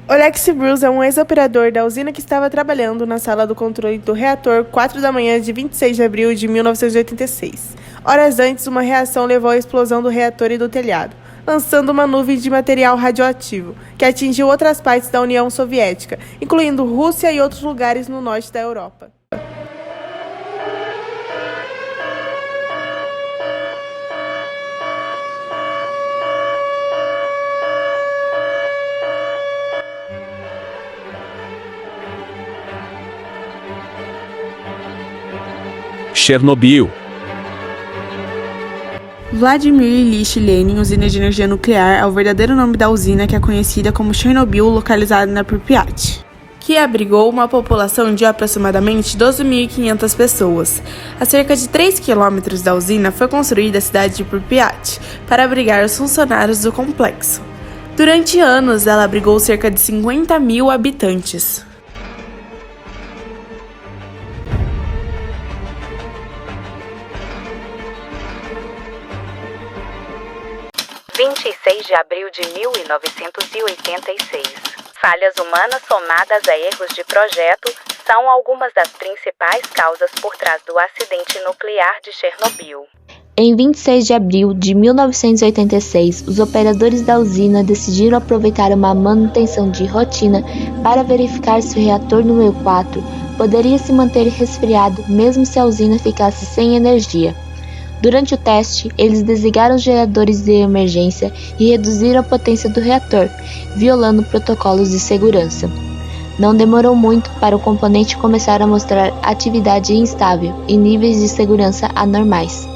Olex Bruce é um ex-operador da usina que estava trabalhando na sala do controle do reator 4 da manhã de 26 de abril de 1986. Horas antes, uma reação levou à explosão do reator e do telhado, lançando uma nuvem de material radioativo, que atingiu outras partes da União Soviética, incluindo Rússia e outros lugares no norte da Europa. Chernobyl. Vladimir Ilyich Lenin, usina de energia nuclear, é o verdadeiro nome da usina, que é conhecida como Chernobyl, localizada na Pripyat, que abrigou uma população de aproximadamente 12.500 pessoas. A cerca de 3 quilômetros da usina foi construída a cidade de Pripyat para abrigar os funcionários do complexo. Durante anos, ela abrigou cerca de 50.000 habitantes. 26 de abril de 1986. Falhas humanas somadas a erros de projeto são algumas das principais causas por trás do acidente nuclear de Chernobyl. Em 26 de abril de 1986, os operadores da usina decidiram aproveitar uma manutenção de rotina para verificar se o reator número 4 poderia se manter resfriado mesmo se a usina ficasse sem energia. Durante o teste, eles desligaram os geradores de emergência e reduziram a potência do reator, violando protocolos de segurança. Não demorou muito para o componente começar a mostrar atividade instável e níveis de segurança anormais.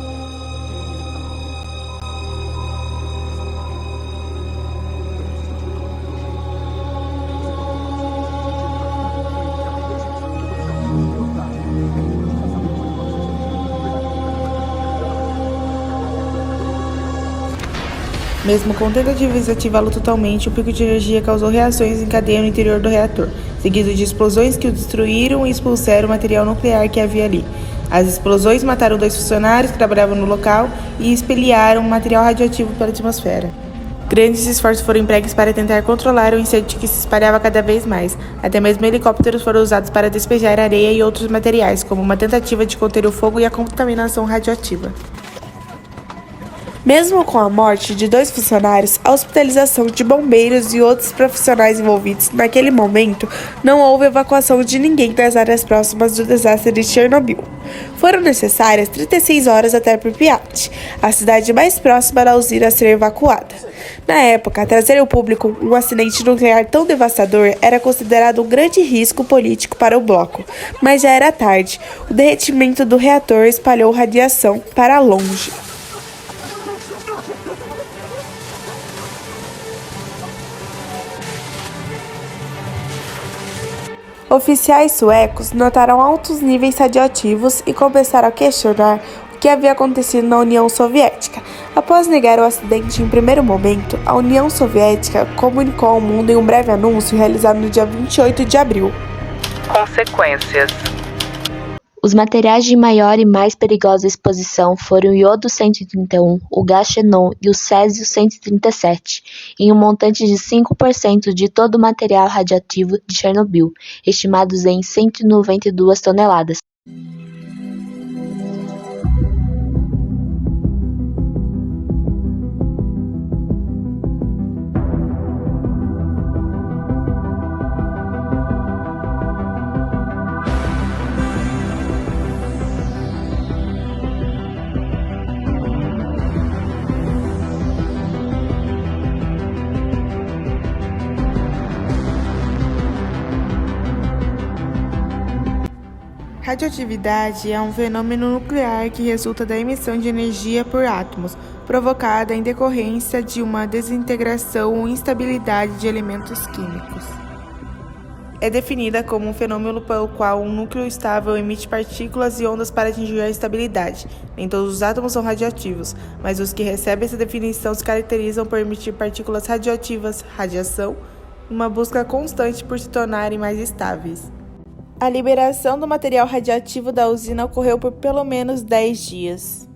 Mesmo com tentativa de ativá-lo totalmente, o pico de energia causou reações em cadeia no interior do reator, seguido de explosões que o destruíram e expulsaram o material nuclear que havia ali. As explosões mataram 2 funcionários que trabalhavam no local e espelharam material radioativo pela atmosfera. Grandes esforços foram empregos para tentar controlar o incêndio que se espalhava cada vez mais. Até mesmo helicópteros foram usados para despejar areia e outros materiais, como uma tentativa de conter o fogo e a contaminação radioativa. Mesmo com a morte de 2 funcionários, a hospitalização de bombeiros e outros profissionais envolvidos naquele momento, não houve evacuação de ninguém das áreas próximas do desastre de Chernobyl. Foram necessárias 36 horas até Pripyat, a cidade mais próxima da usina a ser evacuada. Na época, trazer ao público um acidente nuclear tão devastador era considerado um grande risco político para o bloco, mas já era tarde. O derretimento do reator espalhou radiação para longe. Oficiais suecos notaram altos níveis radioativos e começaram a questionar o que havia acontecido na União Soviética. Após negar o acidente em primeiro momento, a União Soviética comunicou ao mundo em um breve anúncio realizado no dia 28 de abril. Consequências. Os materiais de maior e mais perigosa exposição foram o iodo 131, o gás xenon e o césio 137, em um montante de 5% de todo o material radioativo de Chernobyl, estimados em 192 toneladas. Radioatividade é um fenômeno nuclear que resulta da emissão de energia por átomos, provocada em decorrência de uma desintegração ou instabilidade de elementos químicos. É definida como um fenômeno pelo qual um núcleo estável emite partículas e ondas para atingir a estabilidade. Nem todos os átomos são radioativos, mas os que recebem essa definição se caracterizam por emitir partículas radioativas, radiação, uma busca constante por se tornarem mais estáveis. A liberação do material radioativo da usina ocorreu por pelo menos 10 dias.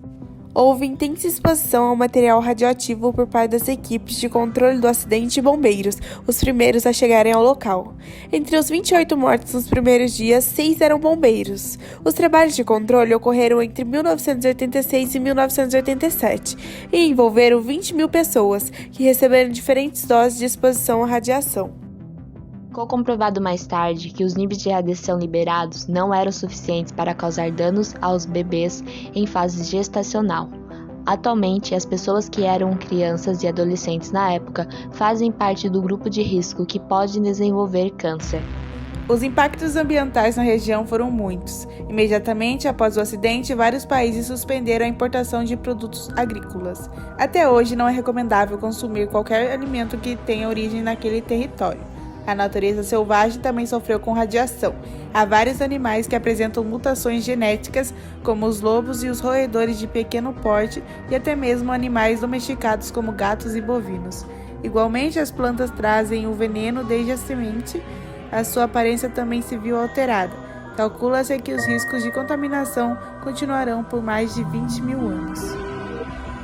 Houve intensa exposição ao material radioativo por parte das equipes de controle do acidente e bombeiros, os primeiros a chegarem ao local. Entre os 28 mortos nos primeiros dias, 6 eram bombeiros. Os trabalhos de controle ocorreram entre 1986 e 1987 e envolveram 20 mil pessoas, que receberam diferentes doses de exposição à radiação. Ficou comprovado mais tarde que os níveis de radiação liberados não eram suficientes para causar danos aos bebês em fase gestacional. Atualmente, as pessoas que eram crianças e adolescentes na época fazem parte do grupo de risco que pode desenvolver câncer. Os impactos ambientais na região foram muitos. Imediatamente após o acidente, vários países suspenderam a importação de produtos agrícolas. Até hoje, não é recomendável consumir qualquer alimento que tenha origem naquele território. A natureza selvagem também sofreu com radiação. Há vários animais que apresentam mutações genéticas, como os lobos e os roedores de pequeno porte, e até mesmo animais domesticados como gatos e bovinos. Igualmente, as plantas trazem o veneno desde a semente. A sua aparência também se viu alterada. Calcula-se que os riscos de contaminação continuarão por mais de 20 mil anos.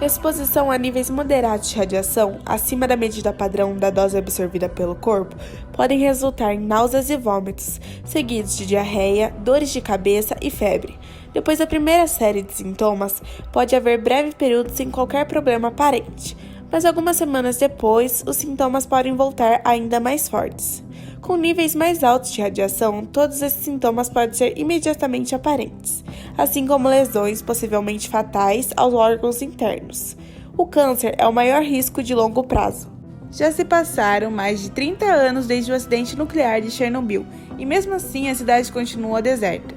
Exposição a níveis moderados de radiação, acima da medida padrão da dose absorvida pelo corpo, podem resultar em náuseas e vômitos, seguidos de diarreia, dores de cabeça e febre. Depois da primeira série de sintomas, pode haver breve período sem qualquer problema aparente, mas algumas semanas depois, os sintomas podem voltar ainda mais fortes. Com níveis mais altos de radiação, todos esses sintomas podem ser imediatamente aparentes, assim como lesões possivelmente fatais aos órgãos internos. O câncer é o maior risco de longo prazo. Já se passaram mais de 30 anos desde o acidente nuclear de Chernobyl, e mesmo assim a cidade continua deserta.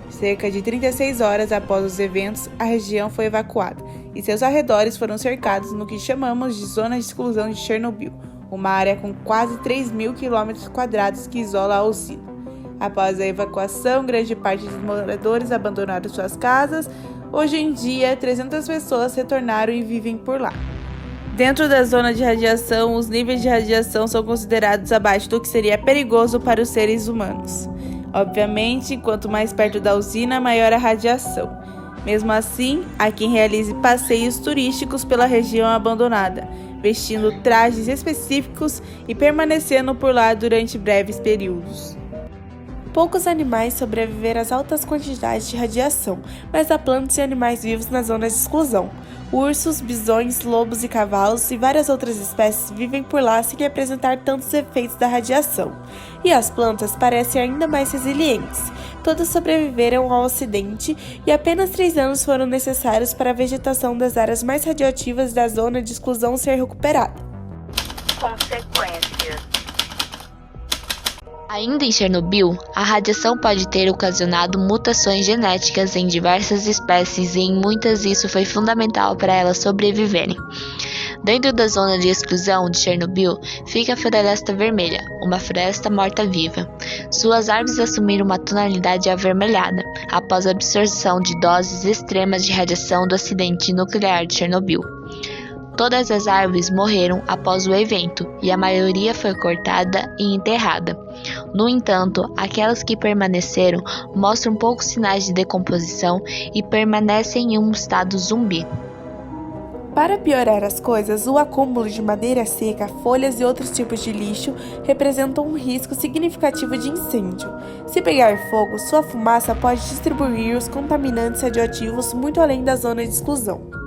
Cerca de 36 horas após os eventos, a região foi evacuada, e seus arredores foram cercados no que chamamos de Zona de Exclusão de Chernobyl, uma área com quase 3.000 km² que isola a usina. Após a evacuação, grande parte dos moradores abandonaram suas casas. Hoje em dia, 300 pessoas retornaram e vivem por lá. Dentro da zona de radiação, os níveis de radiação são considerados abaixo do que seria perigoso para os seres humanos. Obviamente, quanto mais perto da usina, maior a radiação. Mesmo assim, há quem realize passeios turísticos pela região abandonada, vestindo trajes específicos e permanecendo por lá durante breves períodos. Poucos animais sobreviveram às altas quantidades de radiação, mas há plantas e animais vivos nas zonas de exclusão. Ursos, bisões, lobos e cavalos e várias outras espécies vivem por lá sem apresentar tantos efeitos da radiação. E as plantas parecem ainda mais resilientes. Todas sobreviveram ao acidente e apenas 3 anos foram necessários para a vegetação das áreas mais radioativas da zona de exclusão ser recuperada. Consequências. Ainda em Chernobyl, a radiação pode ter ocasionado mutações genéticas em diversas espécies e em muitas isso foi fundamental para elas sobreviverem. Dentro da zona de exclusão de Chernobyl fica a Floresta Vermelha, uma floresta morta-viva. Suas árvores assumiram uma tonalidade avermelhada após a absorção de doses extremas de radiação do acidente nuclear de Chernobyl. Todas as árvores morreram após o evento e a maioria foi cortada e enterrada. No entanto, aquelas que permaneceram mostram poucos sinais de decomposição e permanecem em um estado zumbi. Para piorar as coisas, o acúmulo de madeira seca, folhas e outros tipos de lixo representam um risco significativo de incêndio. Se pegar fogo, sua fumaça pode distribuir os contaminantes radioativos muito além da zona de exclusão.